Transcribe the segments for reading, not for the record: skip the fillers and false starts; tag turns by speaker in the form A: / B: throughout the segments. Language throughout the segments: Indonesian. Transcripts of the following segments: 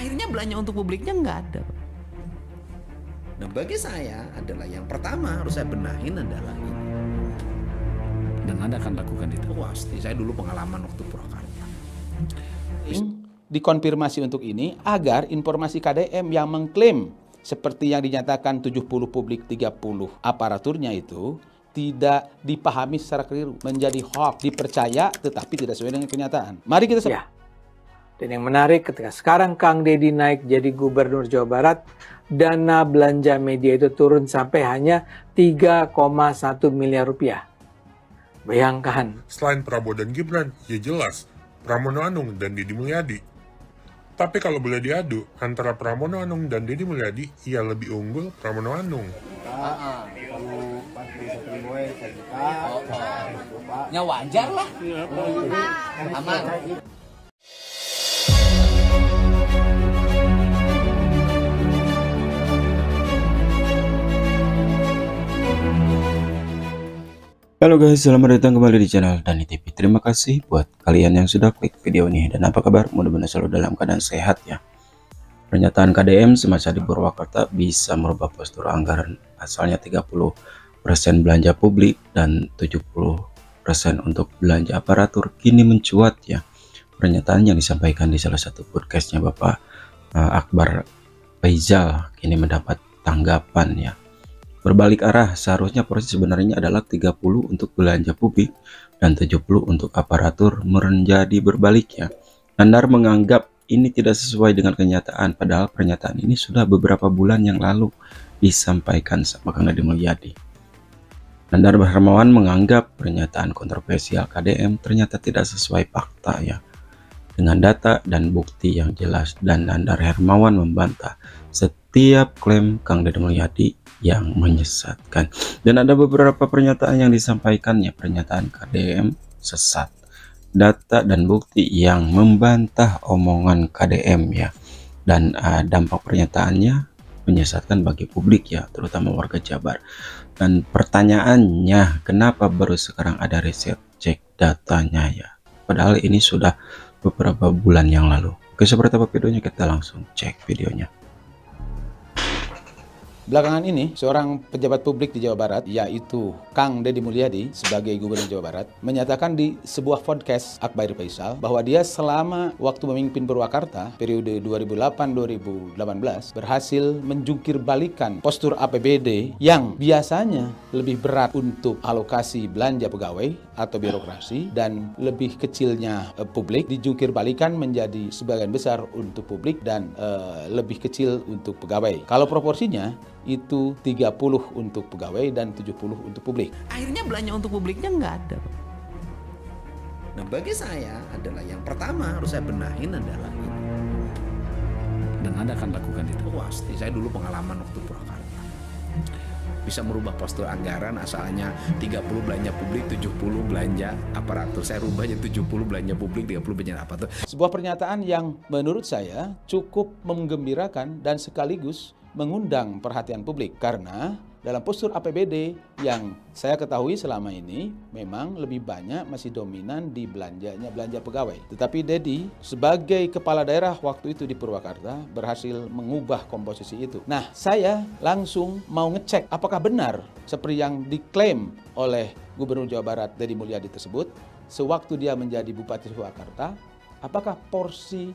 A: Akhirnya belanja untuk publiknya nggak ada. Nah bagi saya adalah yang pertama harus saya benahin adalah ini.
B: Dan Anda akan lakukan itu?
A: Pasti, saya dulu pengalaman waktu Purwakarta.
C: Dikonfirmasi untuk ini agar informasi KDM yang mengklaim seperti yang dinyatakan 70 publik 30 aparaturnya itu tidak dipahami secara keliru, menjadi hoax, dipercaya tetapi tidak sesuai dengan kenyataan. Mari kita
D: ya. Dan yang menarik ketika sekarang Kang Deddy naik jadi Gubernur Jawa Barat, dana belanja media itu turun sampai hanya 3,1 miliar rupiah. Bayangkan.
E: Selain Prabowo dan Gibran, ya jelas Pramono Anung dan Deddy Mulyadi. Tapi kalau boleh diadu antara Pramono Anung dan Deddy Mulyadi, ia lebih unggul Pramono Anung.
F: Ya wajar lah. Aman.
G: Halo guys, selamat datang kembali di channel Dani TV. Terima kasih buat kalian yang sudah klik video ini. Dan apa kabar? Mudah-mudahan selalu dalam keadaan sehat ya. Pernyataan KDM semasa di Purwakarta bisa merubah postur anggaran asalnya 30% belanja publik dan 70% untuk belanja aparatur kini mencuat ya. Pernyataan yang disampaikan di salah satu podcastnya Bapak Akbar Faisal kini mendapat tanggapan ya. Berbalik arah, seharusnya porsi sebenarnya adalah 30 untuk belanja publik dan 70 untuk aparatur, menjadi berbaliknya. Nandar menganggap ini tidak sesuai dengan kenyataan, padahal pernyataan ini sudah beberapa bulan yang lalu disampaikan sama Kang Deddy Mulyadi. Nandar Hermawan menganggap pernyataan kontroversial KDM ternyata tidak sesuai fakta ya, dengan data dan bukti yang jelas, dan Nandar Hermawan membantah setiap klaim Kang Deddy Mulyadi yang menyesatkan. Dan ada beberapa pernyataan yang disampaikannya, pernyataan KDM sesat, data dan bukti yang membantah omongan KDM ya, dan dampak pernyataannya menyesatkan bagi publik ya, terutama warga Jabar. Dan pertanyaannya, kenapa baru sekarang ada riset cek datanya ya, padahal ini sudah beberapa bulan yang lalu. Oke, seperti apa videonya, kita langsung cek videonya.
C: Belakangan ini, seorang pejabat publik di Jawa Barat, yaitu Kang Deddy Mulyadi sebagai Gubernur Jawa Barat, menyatakan di sebuah podcast Akbar Faisal bahwa dia selama waktu memimpin Purwakarta periode 2008-2018 berhasil menjungkir balikan postur APBD yang biasanya lebih berat untuk alokasi belanja pegawai atau birokrasi dan lebih kecilnya publik, dijungkir balikan menjadi sebagian besar untuk publik dan lebih kecil untuk pegawai. Kalau proporsinya itu 30 untuk pegawai dan 70 untuk publik.
A: Akhirnya belanja untuk publiknya nggak ada. Nah bagi saya adalah yang pertama harus saya benahin adalah ini.
B: Dan Anda akan lakukan itu?
A: Pasti, saya dulu pengalaman waktu Purwakarta. Bisa merubah postur anggaran asalnya 30 belanja publik, 70 belanja aparatur. Saya rubah jadi 70 belanja publik, 30 belanja aparatur.
C: Sebuah pernyataan yang menurut saya cukup menggembirakan dan sekaligus mengundang perhatian publik, karena dalam postur APBD yang saya ketahui selama ini memang lebih banyak masih dominan di belanja pegawai. Tetapi Deddy sebagai kepala daerah waktu itu di Purwakarta berhasil mengubah komposisi itu. Nah, saya langsung mau ngecek apakah benar seperti yang diklaim oleh Gubernur Jawa Barat Deddy Mulyadi tersebut sewaktu dia menjadi Bupati Purwakarta. Apakah proporsi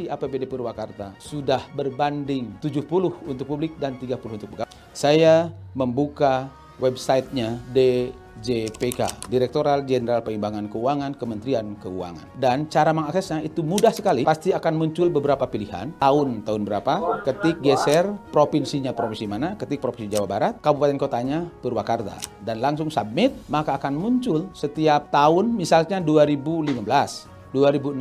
C: APBD Purwakarta sudah berbanding 70 untuk publik dan 30 untuk pegawai? Saya membuka websitenya DJPK, Direktorat Jenderal Penyimbangan Keuangan, Kementerian Keuangan. Dan cara mengaksesnya itu mudah sekali. Pasti akan muncul beberapa pilihan. Tahun berapa, ketik geser provinsinya provinsi mana, ketik provinsi Jawa Barat, kabupaten kotanya Purwakarta. Dan langsung submit, maka akan muncul setiap tahun misalnya 2015. 2016,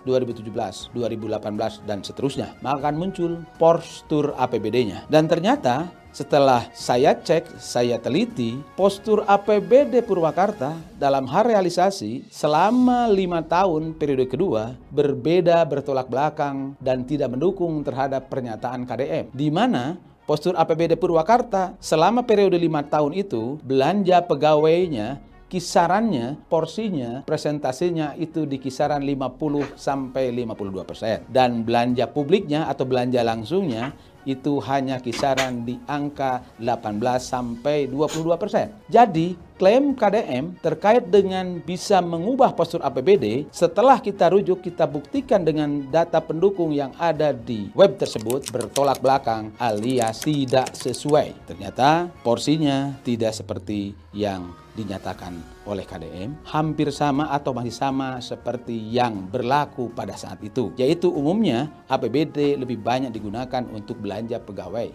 C: 2017, 2018, dan seterusnya. Maka akan muncul postur APBD-nya. Dan ternyata setelah saya cek, saya teliti, postur APBD Purwakarta dalam hal realisasi selama 5 tahun periode kedua berbeda, bertolak belakang, dan tidak mendukung terhadap pernyataan KDM. Di mana postur APBD Purwakarta selama periode 5 tahun itu belanja pegawainya kisarannya, porsinya, presentasinya itu di kisaran 50 sampai 52%. Dan belanja publiknya atau belanja langsungnya itu hanya kisaran di angka 18 sampai 22%. Jadi, klaim KDM terkait dengan bisa mengubah postur APBD setelah kita rujuk, kita buktikan dengan data pendukung yang ada di web tersebut bertolak belakang alias tidak sesuai. Ternyata porsinya tidak seperti yang dinyatakan oleh KDM, hampir sama atau masih sama seperti yang berlaku pada saat itu. Yaitu umumnya APBD lebih banyak digunakan untuk belanja pegawai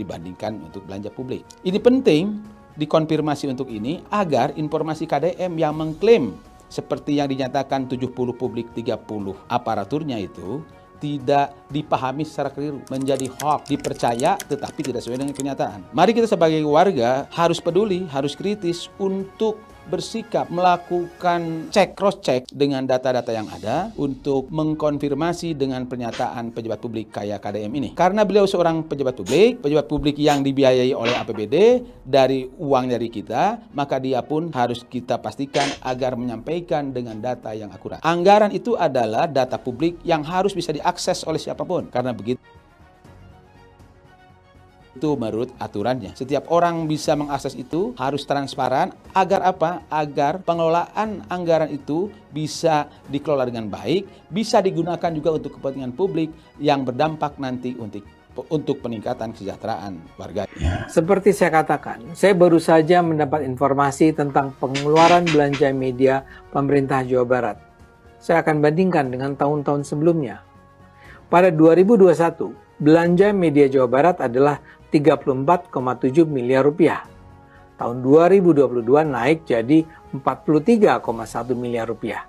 C: dibandingkan untuk belanja publik. Ini penting dikonfirmasi untuk ini agar informasi KDM yang mengklaim seperti yang dinyatakan 70 publik 30 aparaturnya itu tidak dipahami secara keliru, menjadi hoax, dipercaya tetapi tidak sesuai dengan kenyataan. Mari kita sebagai warga harus peduli, harus kritis untuk bersikap melakukan cross check dengan data-data yang ada untuk mengkonfirmasi dengan pernyataan pejabat publik kayak KDM ini. Karena beliau seorang pejabat publik yang dibiayai oleh APBD dari uang dari kita, maka dia pun harus kita pastikan agar menyampaikan dengan data yang akurat. Anggaran itu adalah data publik yang harus bisa diakses oleh siapapun. Karena begitu itu menurut aturannya. Setiap orang bisa mengakses itu, harus transparan. Agar apa? Agar pengelolaan anggaran itu bisa dikelola dengan baik, bisa digunakan juga untuk kepentingan publik yang berdampak nanti untuk peningkatan kesejahteraan warga.
D: Seperti saya katakan, saya baru saja mendapat informasi tentang pengeluaran belanja media pemerintah Jawa Barat. Saya akan bandingkan dengan tahun-tahun sebelumnya. Pada 2021, belanja media Jawa Barat adalah 34,7 miliar rupiah. Tahun 2022 naik jadi 43,1 miliar rupiah.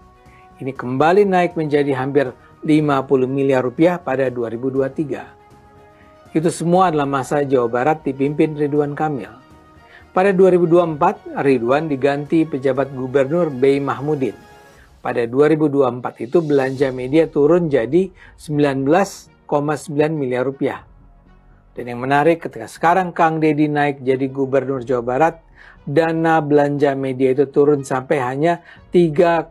D: Ini kembali naik menjadi hampir 50 miliar rupiah pada 2023. Itu semua adalah masa Jawa Barat dipimpin Ridwan Kamil. Pada 2024, Ridwan diganti pejabat gubernur B. Mahmudin. Pada 2024 itu belanja media turun jadi 19,9 miliar rupiah. Dan yang menarik ketika sekarang Kang Deddy naik jadi gubernur Jawa Barat, dana belanja media itu turun sampai hanya 3,1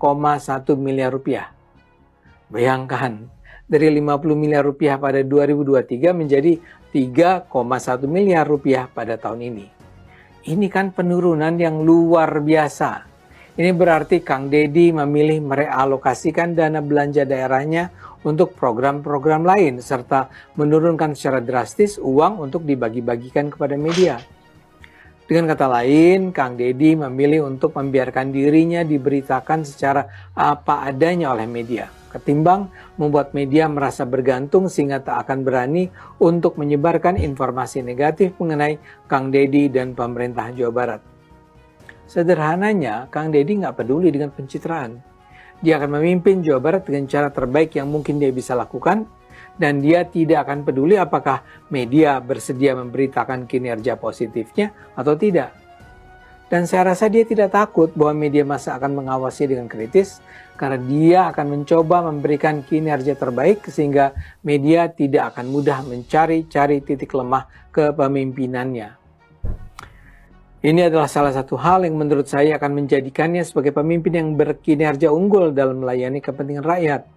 D: miliar rupiah. Bayangkan, dari 50 miliar rupiah pada 2023 menjadi 3,1 miliar rupiah pada tahun ini. Ini kan penurunan yang luar biasa. Ini berarti Kang Deddy memilih merealokasikan dana belanja daerahnya untuk program-program lain, serta menurunkan secara drastis uang untuk dibagi-bagikan kepada media. Dengan kata lain, Kang Deddy memilih untuk membiarkan dirinya diberitakan secara apa adanya oleh media, ketimbang membuat media merasa bergantung sehingga tak akan berani untuk menyebarkan informasi negatif mengenai Kang Deddy dan pemerintah Jawa Barat. Sederhananya, Kang Deddy nggak peduli dengan pencitraan. Dia akan memimpin Jawa Barat dengan cara terbaik yang mungkin dia bisa lakukan, dan dia tidak akan peduli apakah media bersedia memberitakan kinerja positifnya atau tidak. Dan saya rasa dia tidak takut bahwa media massa akan mengawasi dengan kritis, karena dia akan mencoba memberikan kinerja terbaik sehingga media tidak akan mudah mencari-cari titik lemah kepemimpinannya. Ini adalah salah satu hal yang menurut saya akan menjadikannya sebagai pemimpin yang berkinerja unggul dalam melayani kepentingan rakyat.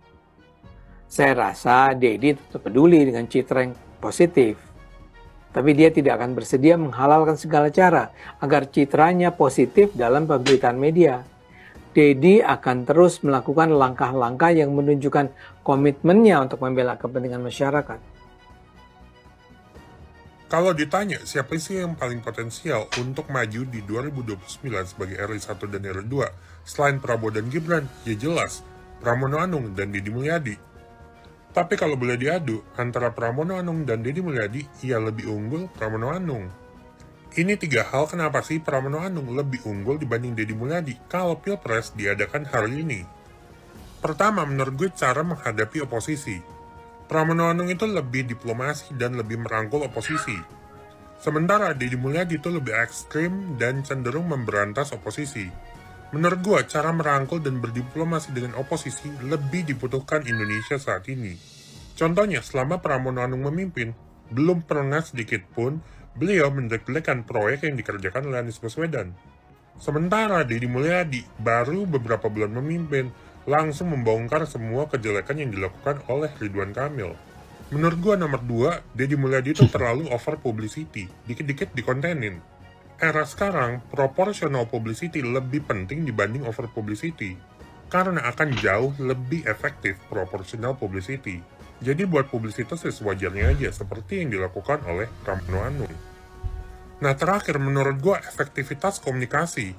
D: Saya rasa Deddy tetap peduli dengan citra yang positif. Tapi dia tidak akan bersedia menghalalkan segala cara agar citranya positif dalam pemberitaan media. Deddy akan terus melakukan langkah-langkah yang menunjukkan komitmennya untuk membela kepentingan masyarakat.
E: Kalau ditanya siapa sih yang paling potensial untuk maju di 2029 sebagai RI 1 dan RI 2 selain Prabowo dan Gibran, ya jelas Pramono Anung dan Deddy Mulyadi. Tapi kalau boleh diadu antara Pramono Anung dan Deddy Mulyadi, ya lebih unggul Pramono Anung. Ini 3 hal kenapa sih Pramono Anung lebih unggul dibanding Deddy Mulyadi kalau Pilpres diadakan hari ini. Pertama, menurut gue cara menghadapi oposisi. Pramono Anung itu lebih diplomasi dan lebih merangkul oposisi. Sementara Deddy Mulyadi itu lebih ekstrim dan cenderung memberantas oposisi. Menurut gue, cara merangkul dan berdiplomasi dengan oposisi lebih dibutuhkan Indonesia saat ini. Contohnya, selama Pramono Anung memimpin, belum pernah sedikit pun beliau menjelek-jelekan proyek yang dikerjakan oleh Anies Baswedan. Sementara Deddy Mulyadi baru beberapa bulan memimpin, langsung membongkar semua kejelekan yang dilakukan oleh Ridwan Kamil. Menurut gua nomor 2, Deddy Mulyadi itu terlalu over publicity, dikit-dikit dikontenin. Era sekarang, proportional publicity lebih penting dibanding over publicity, karena akan jauh lebih efektif proportional publicity. Jadi buat publisitas sewajarnya aja, seperti yang dilakukan oleh Pramono Anung. Nah terakhir, menurut gua efektivitas komunikasi.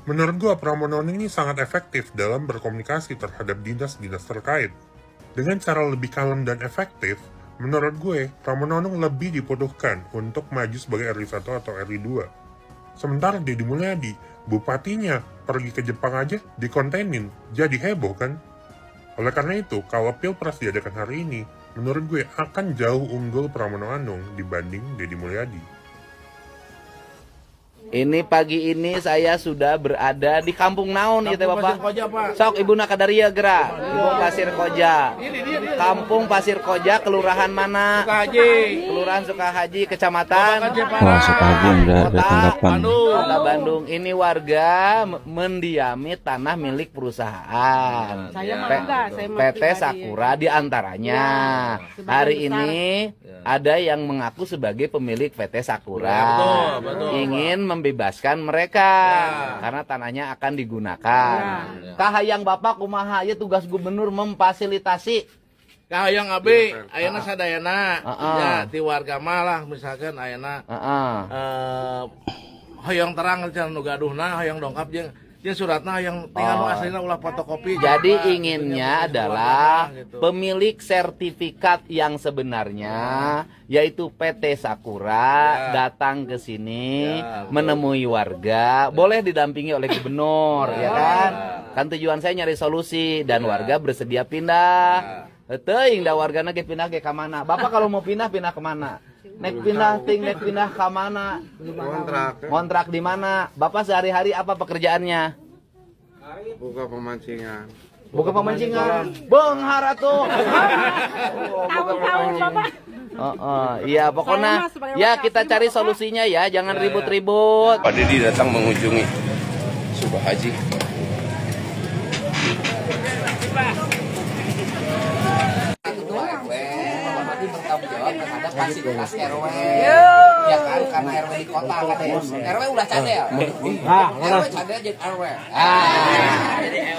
E: Menurut gua Pramono Anung ini sangat efektif dalam berkomunikasi terhadap dinas-dinas terkait. Dengan cara lebih kalem dan efektif, menurut gue Pramono Anung lebih dibutuhkan untuk maju sebagai RI1 atau RI2. Sementara Deddy Mulyadi, bupatinya pergi ke Jepang aja dikontenin, jadi heboh kan? Oleh karena itu, kalau Pilpres diadakan hari ini, menurut gue akan jauh unggul Pramono Anung dibanding Deddy Mulyadi.
A: Ini pagi ini saya sudah berada di Kampung Naon gitu Bapak. Sok Ibu Nakadaria gerak. Ibu Pasir Koja. Kampung Pasir Koja, kelurahan mana?
F: Sukahaji.
A: Kelurahan Sukahaji, Kecamatan
G: Wah, Sukahaji yang udah ada tanggapan.
A: Kota Bandung. Ini warga mendiami tanah milik perusahaan.
H: Saya mah enggak, saya mah
A: PT
H: pribadi.
A: Sakura diantaranya.
H: Sebagian
A: Hari
H: besar.
A: ini ada yang mengaku sebagai pemilik PT Sakura.
F: Betul.
A: Ingin membebaskan mereka karena tanahnya akan digunakan. Kahayang Bapak kumaha ieu tugas gubernur memfasilitasi.
I: Kahayang abi, ayeuna sadayana,
A: Heeh.
I: ya ti warga mah lah misalkan ayeuna hoyong terang can nu gaduhna, hoyong dongkap jeung suratna yang tinggal nu aslina ulah fotokopi.
A: Jadi inginnya adalah
I: gitu.
A: pemilik sertifikat yang sebenarnya yaitu PT Sakura datang ke sini menemui warga, boleh didampingi oleh gubernur ya kan? Kan tujuan saya nyari solusi dan warga bersedia pindah. Teuing da wargana ge pindah ge ka mana? Bapak kalau mau pindah ke mana? Nek pindah ka mana? Kontrak di mana? Bapak sehari-hari apa pekerjaannya?
J: Buka pemancingan.
A: Buka pemancingan. Benghar atuh.
H: Tahun-tahun Bapak.
A: Iya pokoknya ya kita cari solusinya ya, jangan ribut-ribut.
J: Pak Deddy datang mengunjungi Sukahaji.
F: Ketua RW berarti bertanggung jawab terhadap fasilitas RW. Ya kan, karena RW di kota kan ya. RW udah cadel. RW cadel jadi RW.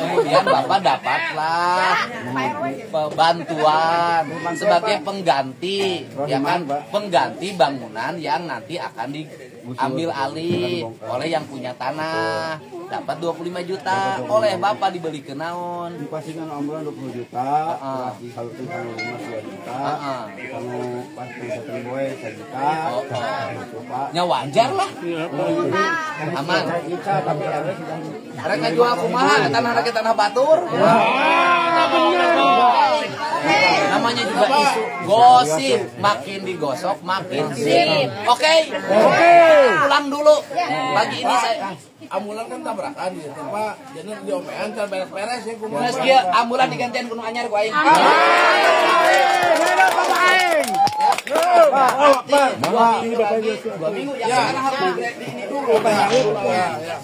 F: Kemudian Bapak dapatlah bantuan sebagai pengganti, ya kan, pengganti bangunan yang nanti akan diambil alih oleh yang punya tanah. Dapat 25 juta, oleh Bapak dibeli ke naon?
J: Dipastikan ambulan 20 juta, kalau tinggal rumah 2 juta, kalau pas kesehatan boy 1 juta,
F: Ya wajar lah. Aman.
J: tapi RW sudah
F: Mereka jual kumaha, tanah batur. Namanya juga isu gosip, makin digosok makin sip. Oke. Pulang dulu. Pagi ini saya
I: Ambulan kan tabrakan gitu, Pak. Jadi diomean can beres-beres ya kumaha.
F: geus kieu ambulan digantian kuno anyar ku aing. Dua minggu ya karena harus di ini dulu.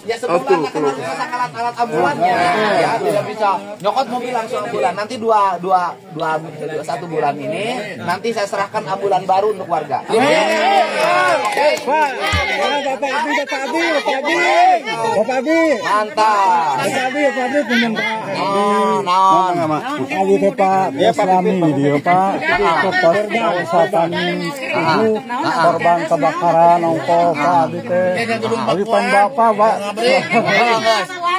F: Ya sebulan kan harus pasang alat-alat ambulannya. Ya tidak bisa nyokot mobil langsung ambulan. Nanti satu bulan ini nanti saya serahkan ambulan baru untuk warga.
J: Bapak Abi,
F: Mantap.
J: Bapak Abi pinjam
F: Naon.
J: Abi ke Pak Islami dia Pak, dokternya usahakan ibu korban kebakaran ongko Pak Abi teh, Abi pan Bapak Pak.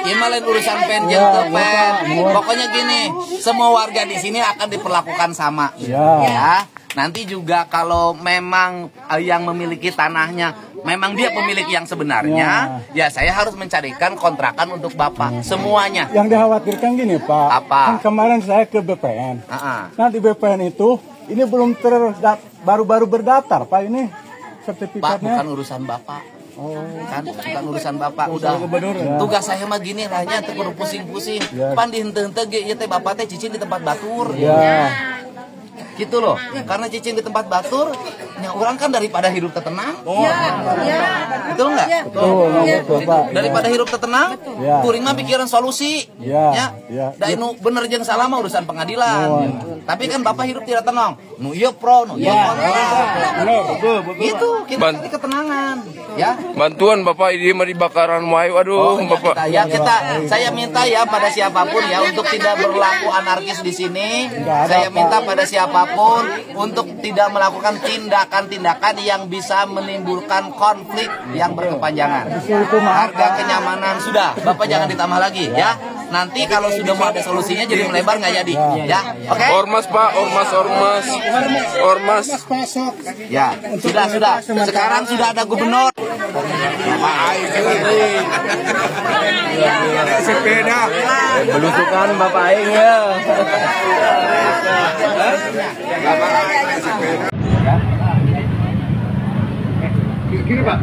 F: Ini malah urusan penjen ke pen. Pokoknya gini, semua warga di sini akan diperlakukan sama. Ya. Nanti juga kalau memang yang memiliki tanahnya memang dia pemilik yang sebenarnya, ya saya harus mencarikan kontrakan untuk Bapak semuanya.
J: Yang dikhawatirkan gini Pak,
F: Apa?
J: kan kemarin saya ke BPN.
F: Heeh.
J: Nah di BPN itu ini belum baru berdaftar Pak ini
F: Pak,
J: sertifikatnya.
F: bukan urusan Bapak. Kan bukan urusan Bapak, udah tugas saya mah gini rahnya teu kudu pusing-pusing. Pan di henteu-henteu ge ieu teh Bapak teh cicing di tempat batur.
J: Ya.
F: Gitu loh. Karena cicing di tempat batur, orang kan daripada hidup tenang. Betul nggak?
J: Betul, Pak.
F: Daripada hidup tenang, kuring mah pikiran solusi. Ya. Da nu bener jeung salah mah urusan pengadilan. Tapi kan Bapak hidup tidak tenang. Nu ieu pro, nu ieu kontra. Itu kita cari ketenangan, ya.
K: Bantuan Bapak ini mah dibakaran wae. Aduh, Bapak.
F: Saya minta ya pada siapapun ya untuk tidak berlaku anarkis di sini. Saya minta pada siapapun untuk tidak melakukan tindakan-tindakan yang bisa menimbulkan konflik yang berkepanjangan. Harga kenyamanan sudah, Bapak jangan ditambah lagi ya. Nanti kalau sudah mau ada solusinya jadi melebar nggak jadi, ya. Oke?
K: Ormas Pak, ormas.
F: Ya, sudah. Sekarang sudah ada gubernur.
J: Sepeda.
A: Belusukan Bapak Aing ya.
J: Gini Pak,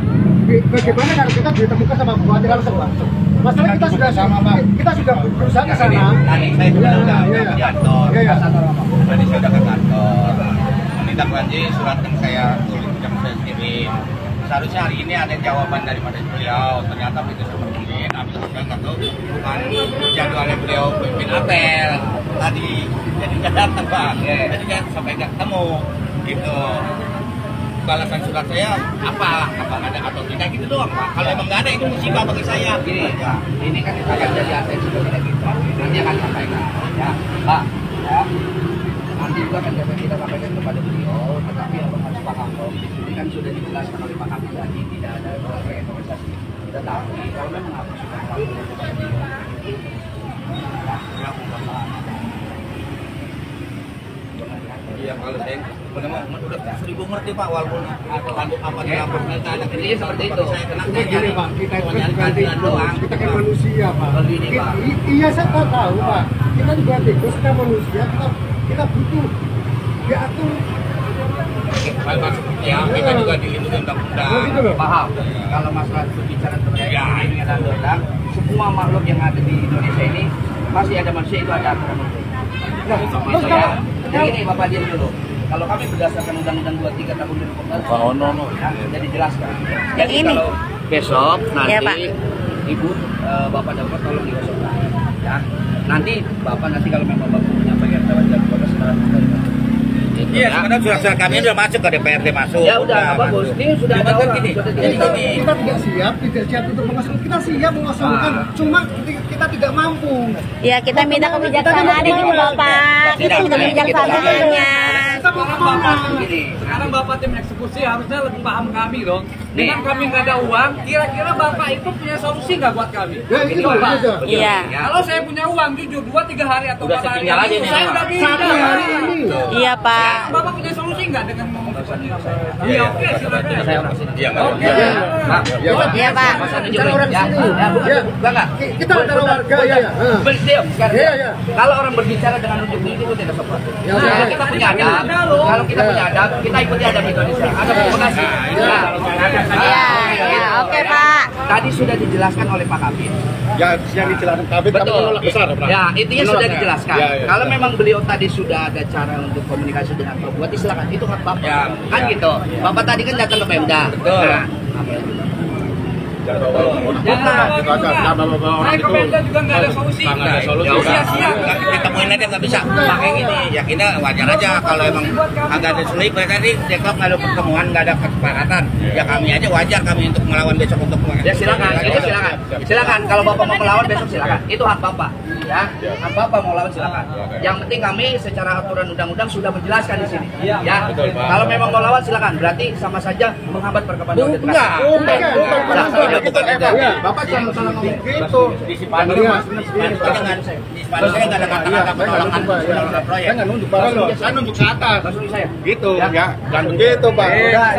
J: bagaimana kalau kita ditemukan sama Bupati langsung Pak? Masalah kita sudah kita sudah berusaha ke sana.
L: Tadi saya sudah di kantor. Tadi saya sudah ke kantor. Meminta janji surat yang saya tulis yang saya kirim. Seharusnya hari ini ada jawaban daripada beliau. Ternyata begitu saya berhubungin, habis saya nggak tahu bukan jadwalnya beliau pimpin apel tadi. Jadi nggak datang Pak. Jadi kan sampai nggak ketemu gitu. Balasan surat saya apa ada atau tidak gitu doang Pak. Kalau emang nggak ada itu musibah bagi saya. Gini, ya. Ini kan saya jadi atensi kepada kita. Nanti akan sampaikan, ya Pak. Ya. Nanti juga akan kita sampaikan kepada beliau. Tetapi abang harus paham bahwa ini kan sudah dijelaskan oleh Pak Kapil tadi tidak ada rekomendasi. Tetapi kalau memang apa sudah tahu, iya kalau saya udah 1000 ngerti Pak walaupun apa dilaporkan ada ini seperti itu. Cuma gini Pak, kita kan manusia Pak. Iya saya tahu Pak. Kita juga tikus, kita manusia, kita butuh diatur. Ya kita juga dilindungi undang-undang. Paham? Kalau masalah berbicara terkait dengan undang-undang, semua makhluk yang ada di Indonesia ini masih ada manusia itu ada aturan. Jadi ini Bapak diam dulu. Kalau kami berdasarkan Undang-Undang 23 tahun 2014, jadi jelaskan. Jadi ini kalau besok nanti ya, Ibu Bapak dapat tolong digosokkan. Ya. Nanti Bapak kalau memang Bapak menyampaikan lewat jam 12 sekarang. Iya, sebenarnya surat kami sudah masuk ke DPRD masuk. Ya udah, bagus. Ini sudah ada orang. Kita tidak siap untuk mengosongkan. Kita siap mengosongkan, cuma kita tidak mampu.
H: Ya, kita minta kebijaksanaan gitu Bapak. Kita minta kebijaksanaannya.
M: Sekarang Bapak tim eksekusi harusnya lebih paham kami dong. Dengan kami nggak ada uang, kira-kira Bapak itu punya solusi nggak buat kami?
H: Itu Pak. Iya.
M: Kalau saya punya uang jujur 2-3 hari atau 4 hari, saya udah bisa.
H: Iya Pak.
M: Bapak punya solusi nggak dengan memutuskan ini? Iya oke silakan.
H: Iya Pak.
J: Kita adalah warga ya.
F: Kalau orang berbicara dengan unjuk gigi itu tidak sopan. Kita punya adab. Kalau kita punya adab, kita ikuti adab Indonesia. Ada komunikasi.
H: Iya, oke Pak.
F: Tadi sudah dijelaskan oleh Pak Kapil.
J: Ya, yang dijelaskan Kapil tapi menolak besar, Pak.
F: Ya, intinya sudah dijelaskan. Kalau memang beliau tadi sudah ada cara untuk komunikasi dengan Pak Bupati, silakan. Itu hak Bapak. Kan gitu. Bapak tadi kan datang ke Pemda. Nah,
M: Saya ke Pemda juga nggak ada solusi.
L: Ya udah, ditemuin aja nggak bisa pakai gini. Ya kita wajar aja kalau emang agak ada sulit. Tadi dekok nggak ada pertemuan, nggak ada kesepakatan. Ya kami aja wajar kami untuk melawan besok untuk
F: ya silakan, itu silakan. Silakan kalau Bapak mau melawan besok silakan. Itu hak Bapak. Ya, hak Bapak mau lawan silakan. Yang penting kami secara aturan undang-undang sudah menjelaskan di sini. Ya, kalau memang mau lawan silakan. Berarti sama saja menghambat perkembangan demokrasi.
J: Bapak jangan salah ngomong gitu.
L: Di Sipanu saya nggak ada kata-kata penolakan proyek.
J: Saya nggak nunjuk barang loh. Saya nunjuk ke atas. Gitu ya. Jangan begitu Pak.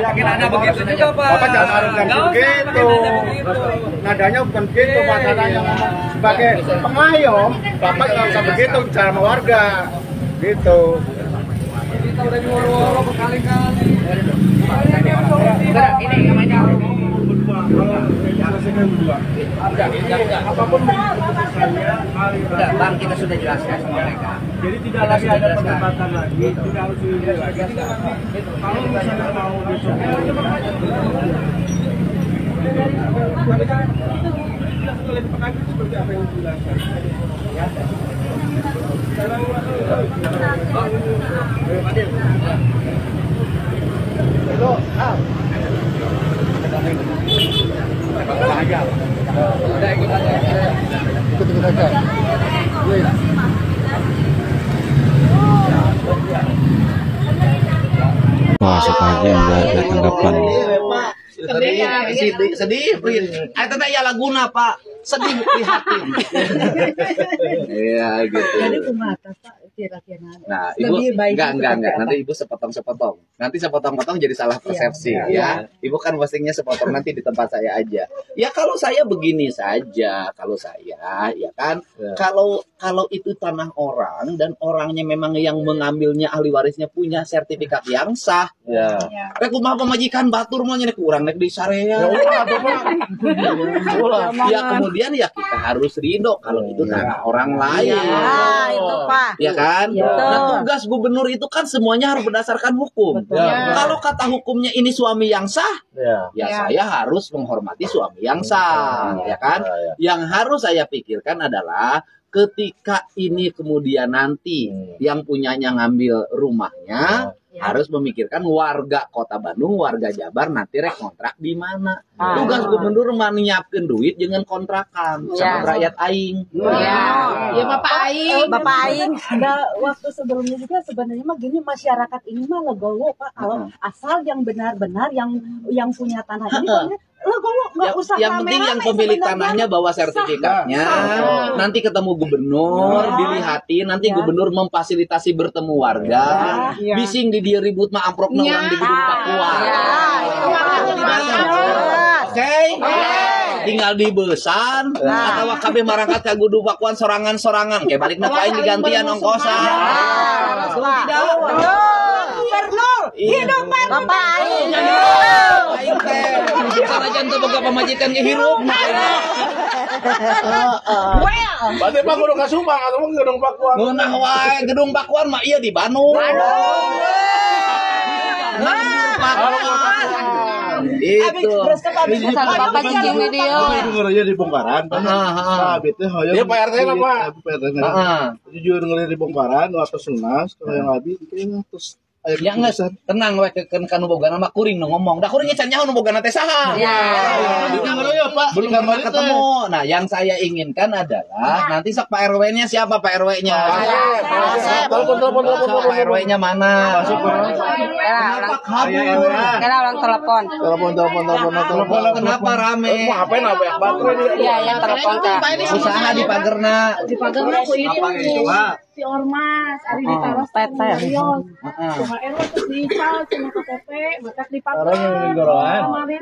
M: Yakin Anda begitu juga Pak.
J: Bapak jangan arrogant begitu. Nadanya bukan begitu Pak. Nadanya sebagai pengayom. Bapak nggak usah begitu bicara sama warga. Gitu.
M: Kita udah nyuruh berkali-kali.
F: Ini namanya
J: apapun keputusan saya, hari
F: Enggak, Bang, kita sudah jelaskan sama mereka.
J: Jadi tidak lagi ada perdebatan lagi, tidak harus lagi. Kalau misalnya mau seperti apa yang dijelaskan. Ikut aja.
G: Wah, sepaja enggak ada tanggapan.
F: Sedih, itu ya laguna Pak, sedih prihatin. Iya gitu.
N: Jadi kumata Pak kira-kira.
F: Nah, Ibu enggak. Nanti Ibu sepotong-sepotong. Nanti sepotong-potong jadi salah persepsi ya. Ibu kan postingnya sepotong nanti di tempat saya aja. Ya kalau saya begini saja, kalau saya ya kan, kalau itu tanah orang dan orangnya memang yang mengambilnya ahli warisnya punya sertifikat yang sah. Ya. Rek kumaha pemajikan batur mah nya kurang nek di sarea. Ya kemudian ya kita harus ridho kalau itu tanah orang lain.
N: Itu Pak.
F: Ya kan? Nah, tugas gubernur itu kan semuanya harus berdasarkan hukum. Kalau kata hukumnya ini suami yang sah, ya saya harus menghormati suami yang sah, ya kan? Yang harus saya pikirkan adalah ketika ini kemudian nanti yang punyanya ngambil rumahnya, harus memikirkan warga Kota Bandung, warga Jabar nanti rek kontrak di mana. Tugas gubernur menyiapkan duit dengan kontrakan sama rakyat aing.
N: Ya Bapak Aing. Nah, waktu sebelumnya juga sebenarnya mah gini, masyarakat ini mah legowo Pak, kalau asal yang benar-benar yang punya tanah ini legowo, nggak usah
F: yang penting yang pemilik tanahnya bawa sertifikatnya, nanti ketemu gubernur, dilihatin, nanti gubernur memfasilitasi bertemu warga, bising di dia ribut mah amprokna orang di gedung Pakuan. Oke? Tinggal di besan atau kabeh marangkat ka gedung Pakuan sorangan-sorangan kayak balik napain digantian ongkosan. Tidak. Gubernur, hidup Bapak Aing. Aing teh sanajan teu boga pamajikan ge hirup.
I: Berarti Pak kudu ka Subang atau gedung Pakuan.
F: Ngeunah wae gedung Pakuan mah ieu di Bandung. Itu.
N: Bapak cincin video.
J: Dengernya di bongkaran. Habis itu
I: Dia Pak RT apa?
J: Jujur ngelihat di bongkaran waktu senas kalau yang habis kayaknya terus
F: ya nggak tenang we ke kanu bogana mah kuring nu ngomong. Da kuring can nyaho nu bogana teh saha. Belum ketemu. Nah, yang saya inginkan adalah nanti sok Pak RW-nya siapa Pak RW-nya? Pak RW-nya mana?
N: Karena orang telepon.
J: Telepon.
F: Kenapa rame?
I: Ngapain banyak baterai?
N: Iya, yang telepon Kak.
F: Usaha di Pagerna.
N: Di Pagerna ku itu. Si Ormas, ari ditaruh PT. Cuma RW terus diical cuma KTP, maka dipakai.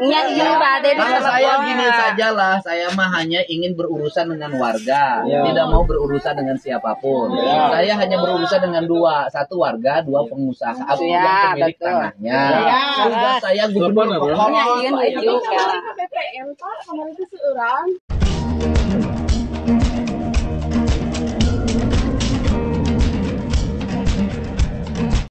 N: Iya,
F: Kalau saya gini sajalah, saya mah hanya ingin berurusan dengan warga, tidak mau berurusan dengan siapapun. Saya hanya berurusan dengan dua, satu warga, dua pengusaha, atau yang pemilik tanahnya. Tugas saya gubernur.
N: KPPL Pak, kemarin itu seorang